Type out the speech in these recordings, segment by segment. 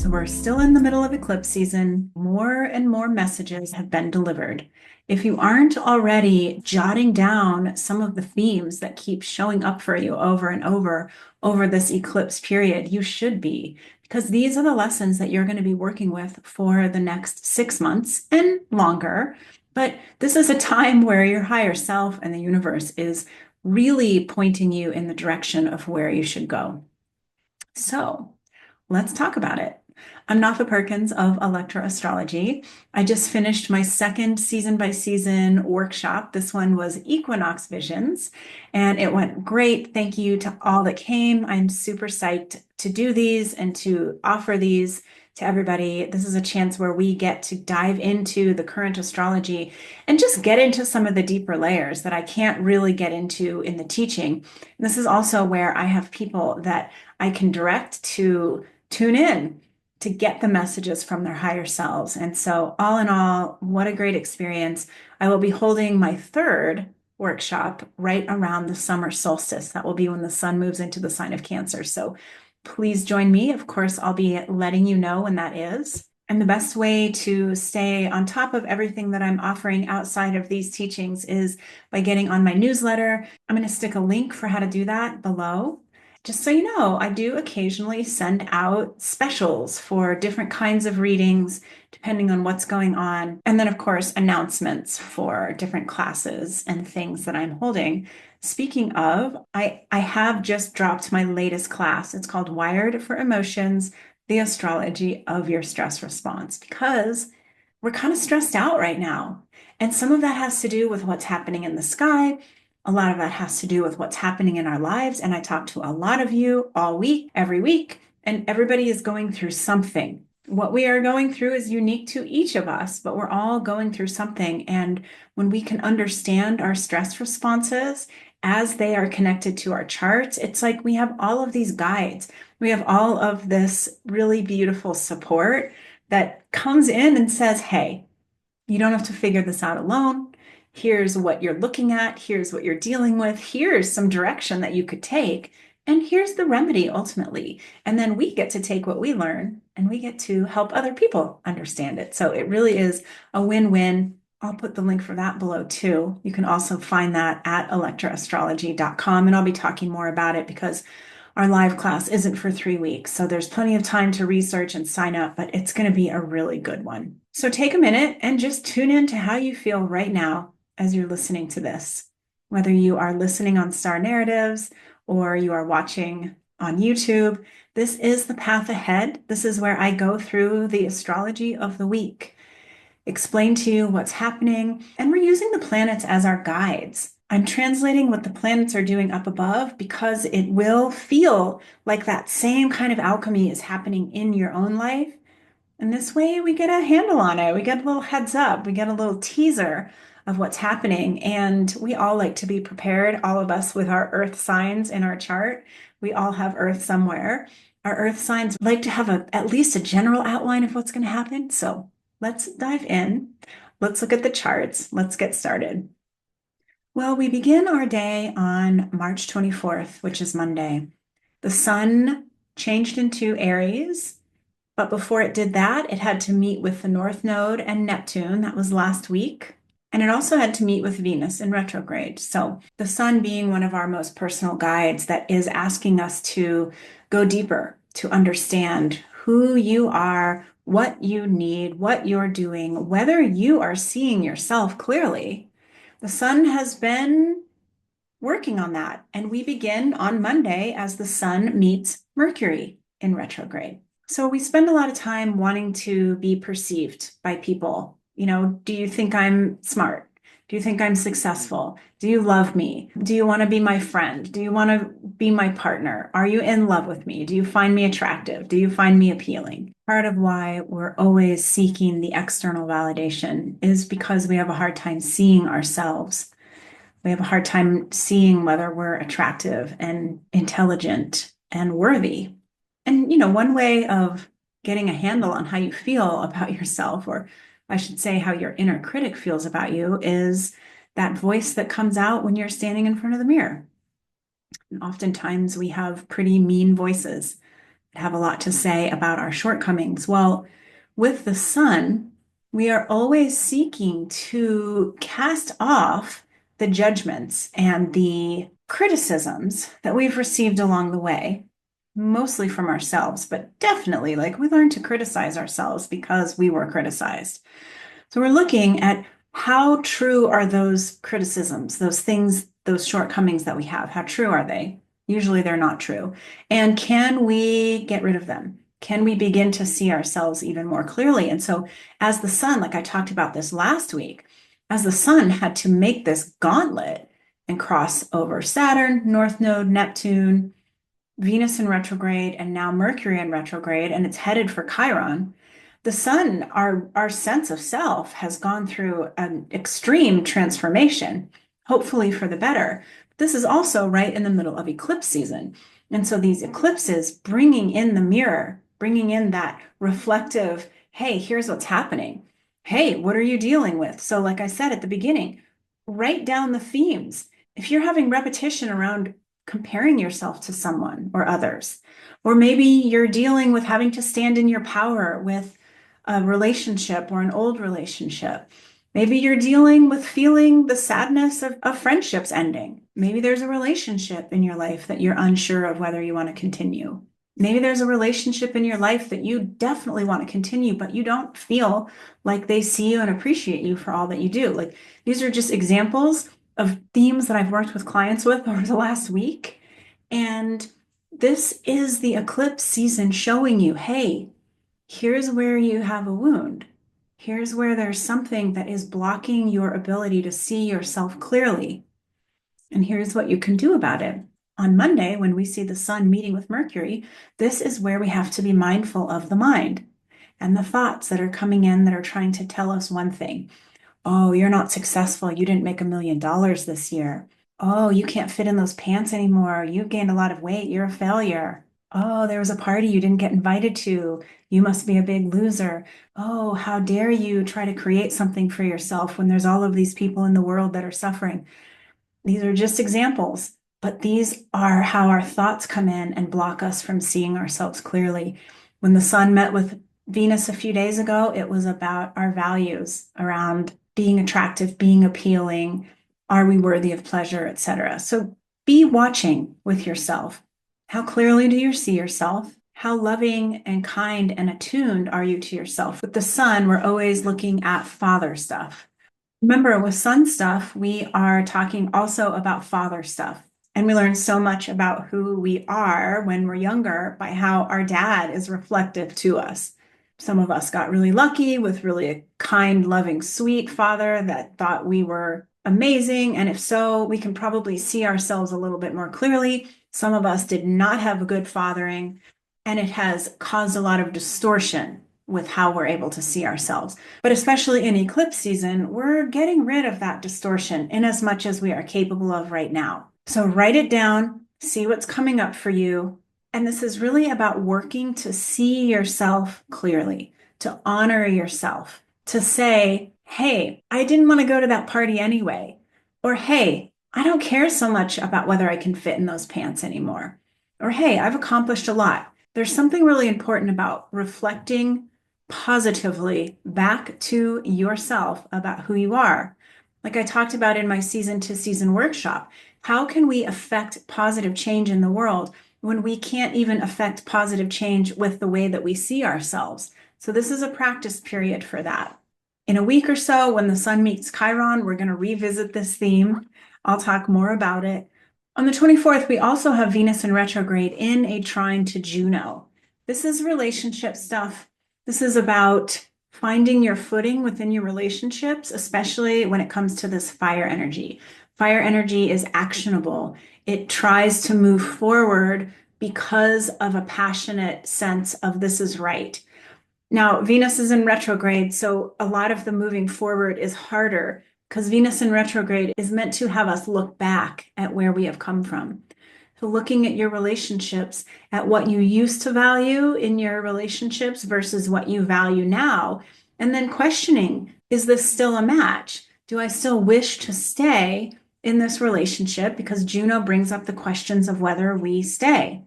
So we're still in the middle of eclipse season. More and more messages have been delivered. If you aren't already jotting down some of the themes that keep showing up for you over and over this eclipse period, you should be, because these are the lessons that you're going to be working with for the next 6 months and longer. But this is a time where your higher self and the universe is really pointing you in the direction of where you should go. So let's talk about it. I'm Nafa Perkins of Astrology. I just finished my second season by season workshop. This one was Equinox Visions, and it went great. Thank you to all that came. I'm super psyched to do these and to offer these to everybody. This is a chance where we get to dive into the current astrology and just get into some of the deeper layers that I can't really get into in the teaching. This is also where I have people that I can direct to tune in to get the messages from their higher selves. And so, all in all, what a great experience. I will be holding my third workshop right around the summer solstice. That will be when the sun moves into the sign of Cancer. So, please join me. Of course, I'll be letting you know when that is. And the best way to stay on top of everything that I'm offering outside of these teachings is by getting on my newsletter. I'm going to stick a link for how to do that below. Just so you know, I do occasionally send out specials for different kinds of readings, depending on what's going on. And then, of course, announcements for different classes and things that I'm holding. Speaking of, I have just dropped my latest class. It's called Wired for Emotions, the Astrology of Your Stress Response, because we're kind of stressed out right now. And some of that has to do with what's happening in the sky. A lot of that has to do with what's happening in our lives. And I talk to a lot of you all week, every week, and everybody is going through something. What we are going through is unique to each of us, but we're all going through something. And when we can understand our stress responses as they are connected to our charts, it's like we have all of these guides. We have all of this really beautiful support that comes in and says, hey, you don't have to figure this out alone. Here's what you're looking at. Here's what you're dealing with. Here's some direction that you could take. And here's the remedy ultimately. And then we get to take what we learn and we get to help other people understand it. So it really is a win-win. I'll put the link for that below too. You can also find that at electraastrology.com, and I'll be talking more about it because our live class isn't for 3 weeks. So there's plenty of time to research and sign up, but it's going to be a really good one. So take a minute and just tune in to how you feel right now as you're listening to this. Whether you are listening on Star Narratives or you are watching on YouTube, this is the path ahead. This is where I go through the astrology of the week, explain to you what's happening, and we're using the planets as our guides. I'm translating what the planets are doing up above because it will feel like that same kind of alchemy is happening in your own life. And this way we get a handle on it. We get a little heads up. We get a little teaser of what's happening. And we all like to be prepared, all of us with our earth signs in our chart. We all have earth somewhere. Our earth signs like to have at least a general outline of what's going to happen. So let's dive in. Let's look at the charts. Let's get started. Well, we begin our day on March 24th, which is Monday. The sun changed into Aries, but before it did that, it had to meet with the North Node and Neptune. That was last week. And it also had to meet with Venus in retrograde. So the sun being one of our most personal guides that is asking us to go deeper, to understand who you are, what you need, what you're doing, whether you are seeing yourself clearly. The sun has been working on that, and we begin on Monday as the sun meets Mercury in retrograde. So we spend a lot of time wanting to be perceived by people. Do you think I'm smart? Do you think I'm successful? Do you love me? Do you want to be my friend? Do you want to be my partner? Are you in love with me? Do you find me attractive? Do you find me appealing? Part of why we're always seeking the external validation is because we have a hard time seeing ourselves. We have a hard time seeing whether we're attractive and intelligent and worthy. And, one way of getting a handle on how you feel about yourself, or I should say how your inner critic feels about you, is that voice that comes out when you're standing in front of the mirror. And oftentimes we have pretty mean voices have a lot to say about our shortcomings. Well, with the sun, we are always seeking to cast off the judgments and the criticisms that we've received along the way, mostly from ourselves, but definitely like we learn to criticize ourselves because we were criticized. So we're looking at how true are those criticisms, those things, those shortcomings that we have? How true are they? Usually they're not true. And can we get rid of them? Can we begin to see ourselves even more clearly? And so, as the sun, like I talked about this last week, as the sun had to make this gauntlet and cross over Saturn, North Node, Neptune, Venus in retrograde, and now Mercury in retrograde, and it's headed for Chiron. The sun, our sense of self, has gone through an extreme transformation, hopefully for the better. This is also right in the middle of eclipse season. And so these eclipses bringing in the mirror, bringing in that reflective, hey, here's what's happening. Hey, what are you dealing with? So, like I said at the beginning, write down the themes. If you're having repetition around comparing yourself to someone or others, or maybe you're dealing with having to stand in your power with a relationship or an old relationship. Maybe you're dealing with feeling the sadness of friendships ending. Maybe there's a relationship in your life that you're unsure of whether you want to continue. Maybe there's a relationship in your life that you definitely want to continue, but you don't feel like they see you and appreciate you for all that you do. Like these are just examples of themes that I've worked with clients with over the last week. And this is the eclipse season showing you, hey, here's where you have a wound. Here's where there's something that is blocking your ability to see yourself clearly. And here's what you can do about it. On Monday, when we see the sun meeting with Mercury, this is where we have to be mindful of the mind and the thoughts that are coming in that are trying to tell us one thing. Oh, you're not successful. You didn't make $1 million this year. Oh, you can't fit in those pants anymore. You've gained a lot of weight. You're a failure. Oh, there was a party you didn't get invited to. You must be a big loser. Oh, how dare you try to create something for yourself when there's all of these people in the world that are suffering. These are just examples, but these are how our thoughts come in and block us from seeing ourselves clearly. When the sun met with Venus a few days ago, it was about our values around being attractive, being appealing, are we worthy of pleasure, etc. So be watching with yourself. How clearly do you see yourself? How loving and kind and attuned are you to yourself? With the sun, we're always looking at father stuff. Remember, with sun stuff, we are talking also about father stuff. And we learn so much about who we are when we're younger by how our dad is reflective to us. Some of us got really lucky with really a kind, loving, sweet father that thought we were amazing. And if so, we can probably see ourselves a little bit more clearly. Some of us did not have a good fathering, and it has caused a lot of distortion with how we're able to see ourselves. But especially in eclipse season, we're getting rid of that distortion in as much as we are capable of right now. So write it down, see what's coming up for you. And this is really about working to see yourself clearly, to honor yourself, to say, hey, I didn't want to go to that party anyway. Or, hey, I don't care so much about whether I can fit in those pants anymore. Or, hey, I've accomplished a lot. There's something really important about reflecting positively back to yourself about who you are. Like I talked about in my season to season workshop, how can we affect positive change in the world when we can't even affect positive change with the way that we see ourselves? So this is a practice period for that. In a week or so, when the sun meets Chiron, we're going to revisit this theme. I'll talk more about it. On the 24th, we also have Venus in retrograde in a trine to Juno. This is relationship stuff. This is about finding your footing within your relationships, especially when it comes to this fire energy. Fire energy is actionable. It tries to move forward because of a passionate sense of this is right. Now, Venus is in retrograde, so a lot of the moving forward is harder because Venus in retrograde is meant to have us look back at where we have come from. So looking at your relationships, at what you used to value in your relationships versus what you value now, and then questioning, is this still a match? Do I still wish to stay in this relationship? Because Juno brings up the questions of whether we stay.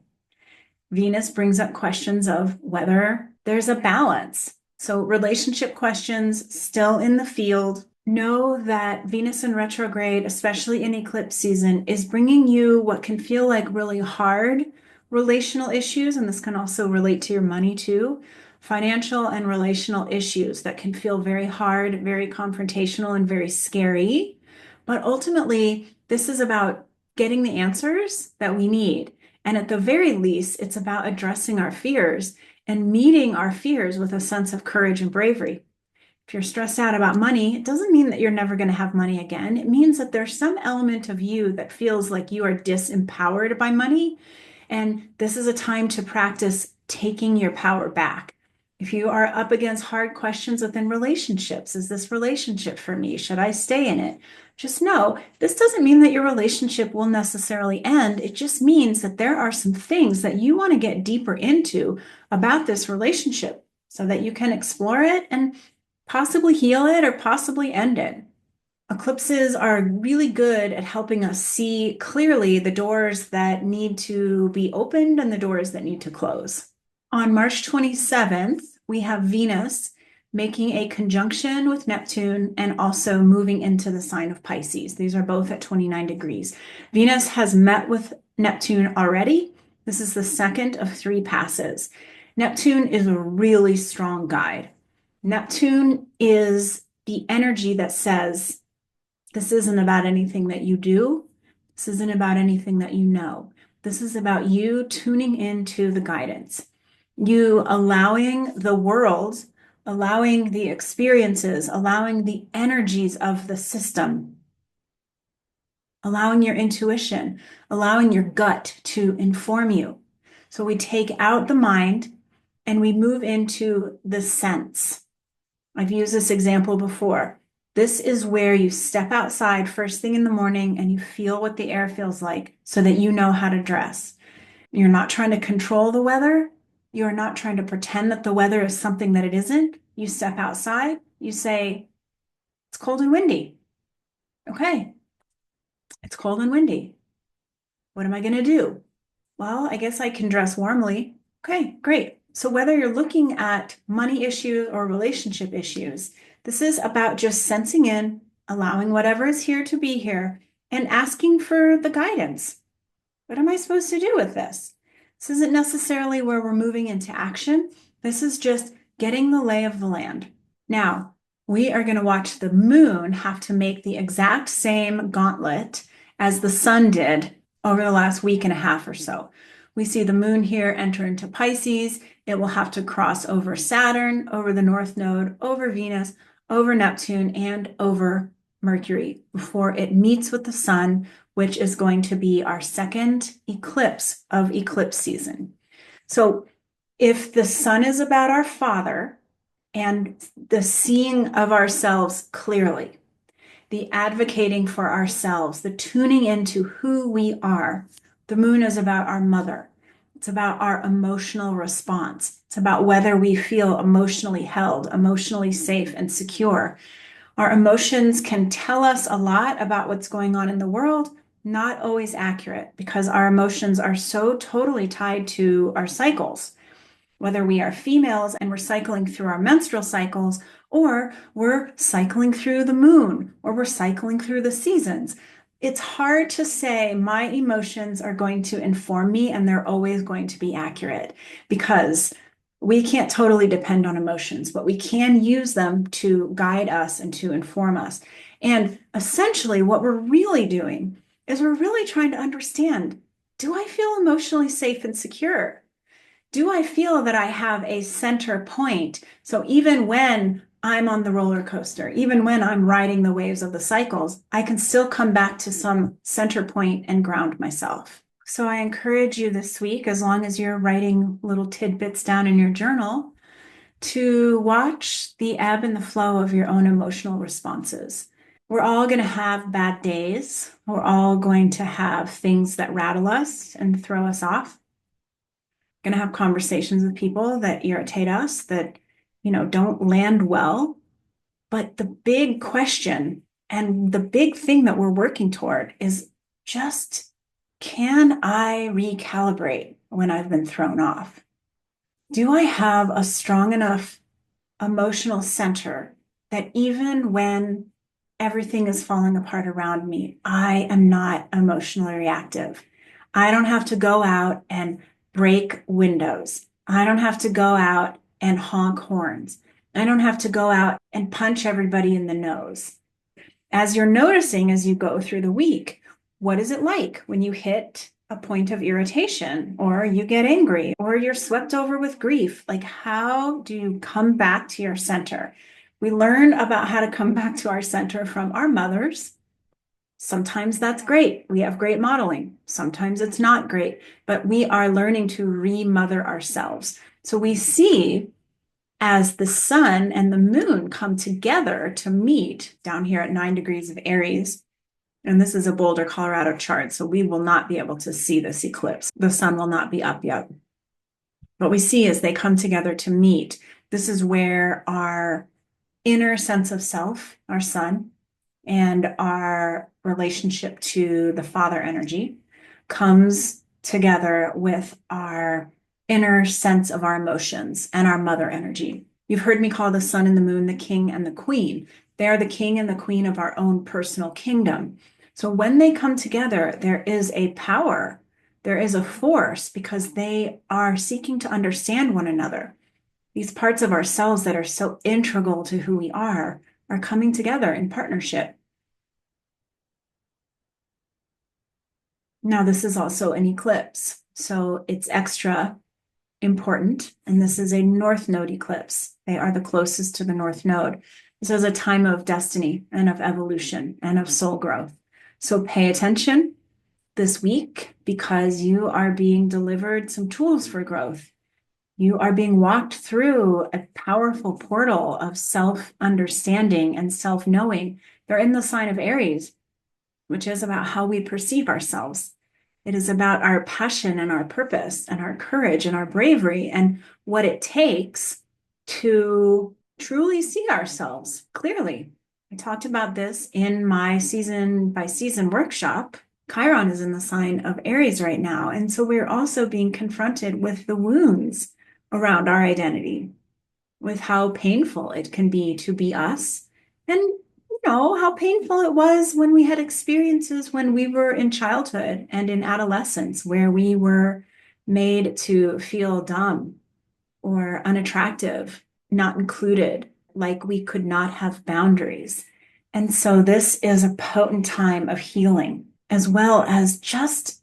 Venus brings up questions of whether there's a balance. So relationship questions still in the field. Know that Venus in retrograde, especially in eclipse season, is bringing you what can feel like really hard relational issues. And this can also relate to your money too. Financial and relational issues that can feel very hard, very confrontational, and very scary. But ultimately, this is about getting the answers that we need. And at the very least, it's about addressing our fears and meeting our fears with a sense of courage and bravery. If you're stressed out about money, it doesn't mean that you're never going to have money again. It means that there's some element of you that feels like you are disempowered by money. And this is a time to practice taking your power back. If you are up against hard questions within relationships, is this relationship for me? Should I stay in it? Just know this doesn't mean that your relationship will necessarily end. It just means that there are some things that you want to get deeper into about this relationship so that you can explore it and possibly heal it or possibly end it. Eclipses are really good at helping us see clearly the doors that need to be opened and the doors that need to close. On March 27th, we have Venus making a conjunction with Neptune and also moving into the sign of Pisces. These are both at 29 degrees. Venus has met with Neptune already. This is the second of 3 passes. Neptune is a really strong guide. Neptune is the energy that says, this isn't about anything that you do. This isn't about anything that you know. This is about you tuning into the guidance, you allowing the world, allowing the experiences, allowing the energies of the system, allowing your intuition, allowing your gut to inform you. So we take out the mind and we move into the sense. I've used this example before. This is where you step outside first thing in the morning and you feel what the air feels like so that you know how to dress. You're not trying to control the weather. You're not trying to pretend that the weather is something that it isn't. You step outside, you say, it's cold and windy. Okay, it's cold and windy. What am I going to do? Well, I guess I can dress warmly. Okay, great. So whether you're looking at money issues or relationship issues, this is about just sensing in, allowing whatever is here to be here, and asking for the guidance. What am I supposed to do with this? This isn't necessarily where we're moving into action. This is just getting the lay of the land. Now, we are going to watch the moon have to make the exact same gauntlet as the sun did over the last week and a half or so. We see the moon here enter into Pisces. It will have to cross over Saturn, over the North Node, over Venus, over Neptune, and over Mercury before it meets with the sun, which is going to be our second eclipse of eclipse season. So if the sun is about our Father and the seeing of ourselves clearly, the advocating for ourselves, the tuning into who we are, the moon is about our mother. It's about our emotional response. It's about whether we feel emotionally held, emotionally safe and secure. Our emotions can tell us a lot about what's going on in the world, not always accurate because our emotions are so totally tied to our cycles. Whether we are females and we're cycling through our menstrual cycles, or we're cycling through the moon, or we're cycling through the seasons. It's hard to say my emotions are going to inform me and they're always going to be accurate because we can't totally depend on emotions, but we can use them to guide us and to inform us. And essentially, what we're really doing is we're really trying to understand, do I feel emotionally safe and secure? Do I feel that I have a center point? So even when I'm on the roller coaster, even when I'm riding the waves of the cycles, I can still come back to some center point and ground myself. So I encourage you this week, as long as you're writing little tidbits down in your journal, to watch the ebb and the flow of your own emotional responses. We're all going to have bad days. We're all going to have things that rattle us and throw us off. Going to have conversations with people that irritate us, that, don't land well. But the big question and the big thing that we're working toward is just, can I recalibrate? when I've been thrown off? Do I have a strong enough emotional center that even when everything is falling apart around me, I am not emotionally reactive? I don't have to go out and break windows. I don't have to go out and honk horns. I don't have to go out and punch everybody in the nose. As you're noticing as you go through the week, what is it like when you hit a point of irritation or you get angry or you're swept over with grief? Like, how do you come back to your center? We learn about how to come back to our center from our mothers. Sometimes that's great. We have great modeling. Sometimes it's not great, but we are learning to remother ourselves. So we see as the sun and the moon come together to meet down here at 9 degrees of Aries. And this is a Boulder, Colorado chart, so we will not be able to see this eclipse. The sun will not be up yet. What we see as they come together to meet, this is where our inner sense of self, our sun, and our relationship to the father energy comes together with our inner sense of our emotions and our mother energy. You've heard me call the sun and the moon the king and the queen. They are the king and the queen of our own personal kingdom. So when they come together, there is a power, there is a force, because they are seeking to understand one another. These parts of ourselves that are so integral to who we are coming together in partnership. Now, this is also an eclipse, so it's extra important. And this is a North Node eclipse. They are the closest to the North Node. This is a time of destiny and of evolution and of soul growth. So pay attention this week, because you are being delivered some tools for growth. You are being walked through a powerful portal of self-understanding and self-knowing. They're in the sign of Aries, which is about how we perceive ourselves. It is about our passion and our purpose and our courage and our bravery and what it takes to truly see ourselves clearly. I talked about this in my season by season workshop. Chiron is in the sign of Aries right now. And so we're also being confronted with the wounds around our identity, with how painful it can be to be us, and how painful it was when we had experiences when we were in childhood and in adolescence where we were made to feel dumb or unattractive, not included, like we could not have boundaries. And so this is a potent time of healing, as well as just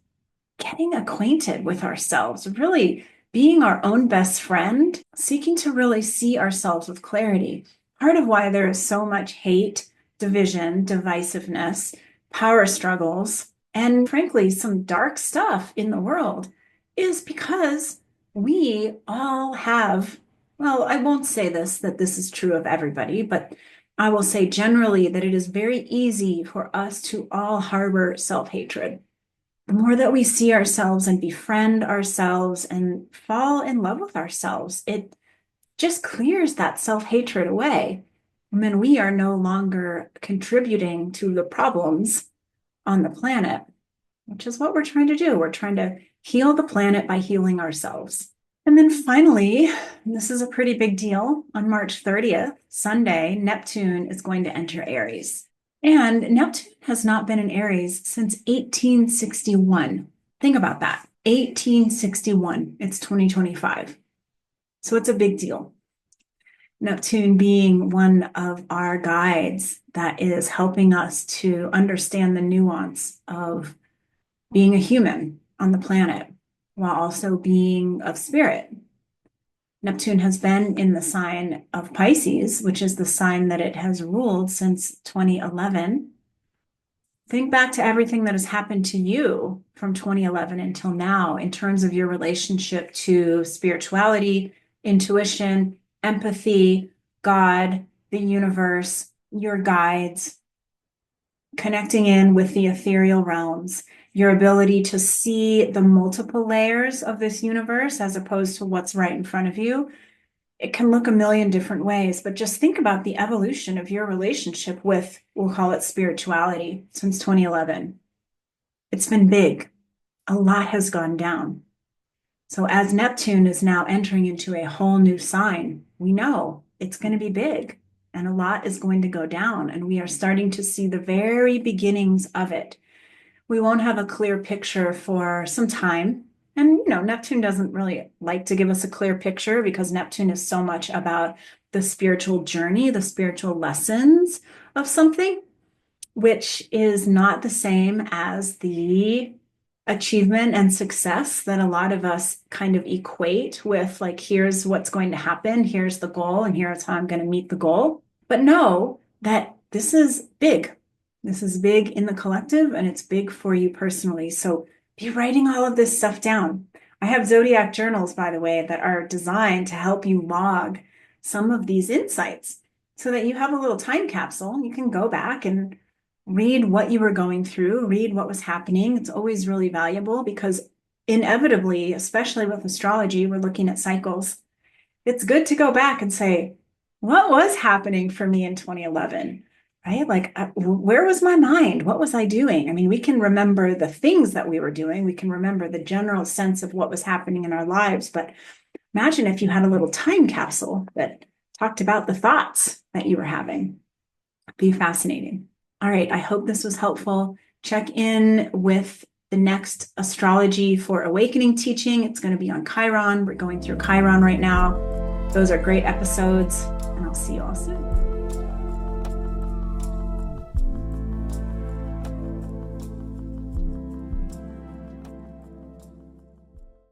getting acquainted with ourselves, really being our own best friend, seeking to really see ourselves with clarity. Part of why there is so much hate, division, divisiveness, power struggles, and frankly, some dark stuff in the world is because we all have, well, I won't say that this is true of everybody, but I will say generally that it is very easy for us to all harbor self-hatred. The more that we see ourselves and befriend ourselves and fall in love with ourselves, it just clears that self-hatred away. And then we are no longer contributing to the problems on the planet, which is what we're trying to do. We're trying to heal the planet by healing ourselves. And then finally, and this is a pretty big deal, on March 30th, Sunday, Neptune is going to enter Aries. And Neptune has not been in Aries since 1861. Think about that. 1861. It's 2025. So it's a big deal. Neptune being one of our guides that is helping us to understand the nuance of being a human on the planet while also being of spirit. Neptune has been in the sign of Pisces, which is the sign that it has ruled since 2011. Think back to everything that has happened to you from 2011 until now in terms of your relationship to spirituality, intuition, empathy, God, the universe, your guides, connecting in with the ethereal realms, your ability to see the multiple layers of this universe as opposed to what's right in front of you. It can look a million different ways, but just think about the evolution of your relationship with, we'll call it spirituality, since 2011. It's been big. A lot has gone down. So as Neptune is now entering into a whole new sign, we know it's going to be big and a lot is going to go down. And we are starting to see the very beginnings of it. We won't have a clear picture for some time. And, Neptune doesn't really like to give us a clear picture because Neptune is so much about the spiritual journey, the spiritual lessons of something, which is not the same as the achievement and success that a lot of us kind of equate with, like, here's what's going to happen, here's the goal, and here's how I'm going to meet the goal. But know that this is big. This is big in the collective and it's big for you personally. So be writing all of this stuff down. I have zodiac journals, by the way, that are designed to help you log some of these insights so that you have a little time capsule and you can go back and read what you were going through, read what was happening. It's always really valuable because inevitably, especially with astrology, we're looking at cycles. It's good to go back and say, what was happening for me in 2011? Right? Like, where was my mind? What was I doing? I mean, we can remember the things that we were doing. We can remember the general sense of what was happening in our lives. But imagine if you had a little time capsule that talked about the thoughts that you were having. It'd be fascinating. All right. I hope this was helpful. Check in with the next Astrology for Awakening teaching. It's going to be on Chiron. We're going through Chiron right now. Those are great episodes, and I'll see you all soon.